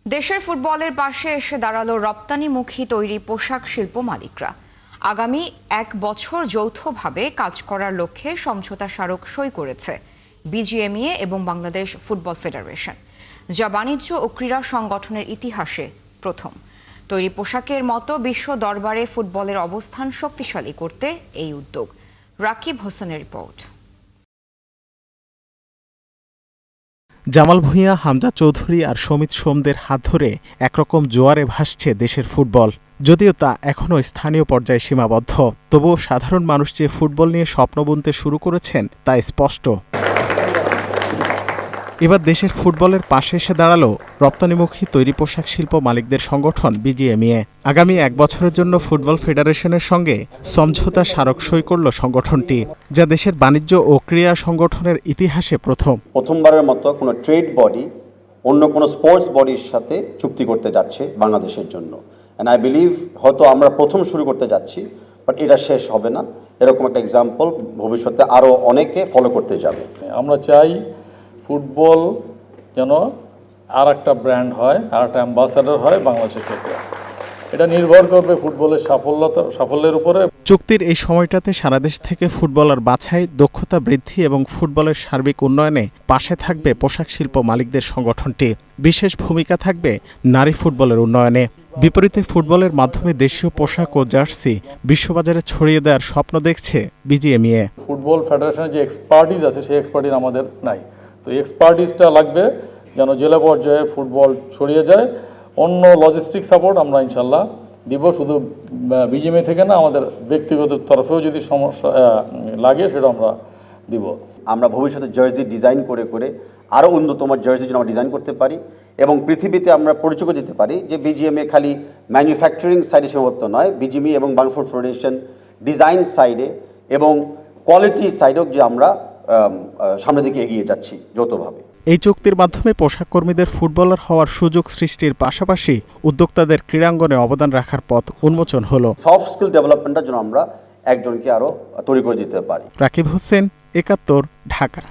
দেশের ফুটবলের পাশে এসে দাঁড়ালো রপ্তানিমুখী তৈরি পোশাক শিল্প মালিকরা। আগামী 1 বছর যৌথভাবে কাজ করার লক্ষ্যে সমঝোতা স্মারক সই করেছে বিজিএমইএ এবং বাংলাদেশ ফুটবল ফেডারেশন, যা বাণিজ্য ও ক্রীড়া সংগঠনের ইতিহাসে প্রথম। তৈরি পোশাকের মতো বিশ্ব দরবারে ফুটবলের অবস্থান শক্তিশালী করতে এই উদ্যোগ। রাকিব হোসেনের রিপোর্ট। জামাল ভূঁইয়া, হামজা চৌধুরী আর সমিত সোমদের হাত ধরে একরকম জোয়ারে ভাসছে দেশের ফুটবল। যদিও তা এখনও স্থানীয় পর্যায়ে সীমাবদ্ধ, তবুও সাধারণ মানুষ যে ফুটবল নিয়ে স্বপ্ন বুনতে শুরু করেছেন তা স্পষ্ট। এবার দেশের ফুটবলের পাশে এসে দাঁড়ালো রপ্তানিমুখী তৈরি পোশাক শিল্প মালিকদের সংগঠন বিজিএমইএ। আগামী 1 বছরের জন্য ফুটবল ফেডারেশনের সঙ্গে সমঝোতা স্মারক সই করল সংগঠনটি, যা দেশের বাণিজ্য ও ক্রীড়া সংগঠনের ইতিহাসে প্রথমবারের মতো কোনো ট্রেড বডি অন্য কোনো স্পোর্টস বডির সাথে চুক্তি করতে যাচ্ছে বাংলাদেশের জন্য। অ্যান্ড আই বিলিভ হয়তো আমরা প্রথম শুরু করতে যাচ্ছি, বাট এটা শেষ হবে না। এরকম একটা এক্সাম্পল ভবিষ্যতে আরও অনেকে ফলো করতে যাবে। আমরা চাই ফুটবল যেন আর একটা ব্র্যান্ড হয়, আর একটা অ্যাম্বাসাডার হয় বাংলাদেশের ক্ষেত্রে। এটা নির্ভর করবে ফুটবলের সাফল্যের উপরে। চুক্তির এই সময়টাতে সারা দেশ থেকে ফুটবলার বাছাই, দক্ষতা বৃদ্ধি এবং ফুটবলের সার্বিক উন্নয়নে পাশে থাকবে পোশাক শিল্প মালিকদের সংগঠনটি। বিশেষ ভূমিকা থাকবে নারী ফুটবলের উন্নয়নে। বিপরীতে ফুটবলের মাধ্যমে দেশীয় পোশাক ও জার্সি বিশ্ববাজারে ছড়িয়ে দেওয়ার স্বপ্ন দেখছে বিজিএমইএ। ফুটবল ফেডারেশনের যে এক্সপার্টিস আছে সেই এক্সপার্টিস আমাদের নাই, তো এক্সপার্টিসটা লাগবে যেন জেলা পর্যায়ে ফুটবল ছড়িয়ে যায়। অন্য লজিস্টিক সাপোর্ট আমরা ইনশাল্লাহ দিব, শুধু বিজিএমইএ থেকে না, আমাদের ব্যক্তিগত তরফেও যদি সমস্যা লাগে সেটা আমরা দিব। আমরা ভবিষ্যতে জার্সি ডিজাইন করে করে আরও উন্নতম জার্সি যেন আমরা ডিজাইন করতে পারি এবং পৃথিবীতে আমরা পরিচয় দিতে পারি যে বিজিএমইএ খালি ম্যানুফ্যাকচারিং সাইডে সীমাবদ্ধ নয়, বিজিএমইএ এবং বাংলাদেশ ফুড ফেডারেশন ডিজাইন সাইডে এবং কোয়ালিটি সাইডেও যে আমরা সামনের দিকে এগিয়ে যাচ্ছি যৌথভাবে। এই চুক্তির মাধ্যমে পোশাক কর্মীদের ফুটবলার হওয়ার সুযোগ সৃষ্টির পাশাপাশি উদ্যোক্তাদের ক্রীড়াঙ্গনে অবদান রাখার পথ উন্মোচন হলো। সফট স্কিল ডেভেলপমেন্টের জন্য আমরা একজনকে আরও তৈরি করে দিতে পারি। রাকিব হোসেন, ৭১, ঢাকা।